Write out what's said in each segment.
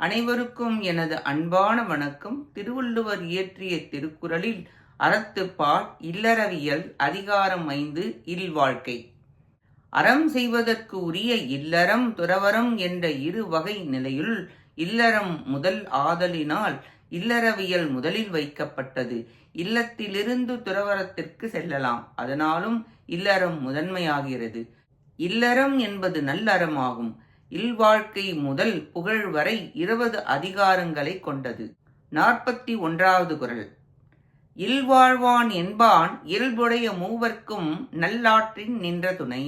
அனைவருக்கும் எனது அன்பான வணக்கம். திருவள்ளுவர் இயற்றிய திருக்குறளில் அறத்துப்பால் இல்லறவியல் அதிகாரம் 5 இல்வாழ்க்கை. அறம் செய்வதற்கு உரிய இல்லறம் துறவறம் என்ற இரு வகை நிலையுள் இல்லறம் முதல் ஆதலினால் இல்லறவியல் முதலில் வைக்கப்பட்டது. இல்லத்திலிருந்து துறவரத்திற்கு செல்லலாம், அதனாலும் இல்லறம் முதன்மையாகிறது. இல்லறம் என்பது நல்லறமாகும். இல்வாழ்க்கை முதல் புகழ் வரை 20 அதிகாரங்களை கொண்டது. 41வது குறள். இல்வாழ்வான் என்பான் இயல்புடைய மூவர்க்கும் நல்லாற்றின் நின்ற துணை.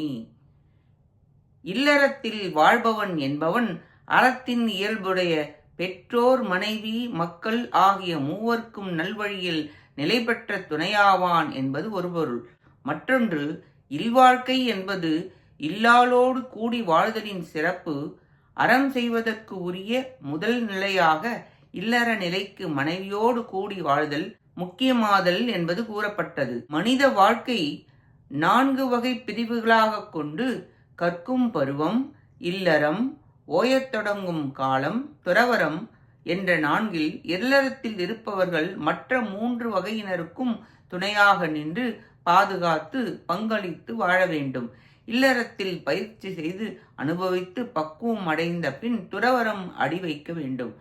இல்லறத்தில் வாழ்பவன் என்பவன் அறத்தின் இயல்புடைய பெற்றோர், மனைவி, மக்கள் ஆகிய மூவர்க்கும் நல்வழியில் நிலை பெற்ற துணையாவான் என்பது ஒரு பொருள். மற்றொன்று, இல்வாழ்க்கை என்பது இல்லாளோடு கூடி வாழ்தலின் சிறப்பு. அறம் செய்வதற்கு உரிய முதல் நிலையாக இல்லற நிலைக்கு மனைவியோடு கூடி வாழ்தல் முக்கியமாதல் என்பது கூறப்பட்டது. மனித வாழ்க்கை 4 வகை பிரிவுகளாக கொண்டு கற்கும் பருவம், இல்லறம், ஓயத் தொடங்கும் காலம், துறவரம் என்ற 4ல் இல்லறத்தில் இருப்பவர்கள் மற்ற 3 வகையினருக்கும் துணையாக நின்று பாதுகாத்து பங்களித்து வாழ வேண்டும். இல்லறத்தில் பயிற்சி செய்து அனுபவித்து பக்குவம் அடைந்த பின் துறவரம் அடி வைக்க வேண்டும்.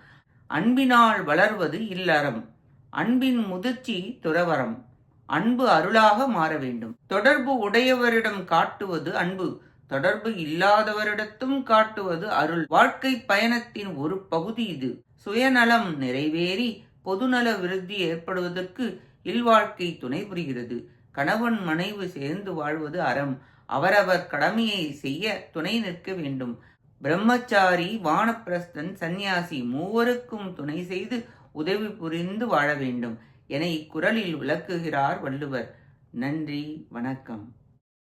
அன்பினால் வளர்வது இல்லறம், அன்பின் முதிர்ச்சி துறவரம். அன்பு அருளாக மாற வேண்டும். தொடர்பு உடையவரிடம் காட்டுவது அன்பு, தொடர்பு இல்லாதவரிடத்தும் காட்டுவது அருள். வாழ்க்கை பயணத்தின் ஒரு பகுதி இது. சுயநலம் நிறைவேறி பொதுநல விருத்தி ஏற்படுவதற்கு இல்வாழ்க்கை துணை புரிகிறது. கணவன் மனைவி சேர்ந்து வாழ்வது அறம். அவரவர் கடமையை செய்ய துணை நிற்க வேண்டும். பிரம்மச்சாரி, வானப்பிரஸ்தன், சந்நியாசி மூவருக்கும் துணை செய்து உதவி புரிந்து வாழ வேண்டும் என இக்குறளில் விளக்குகிறார் வள்ளுவர். நன்றி, வணக்கம்.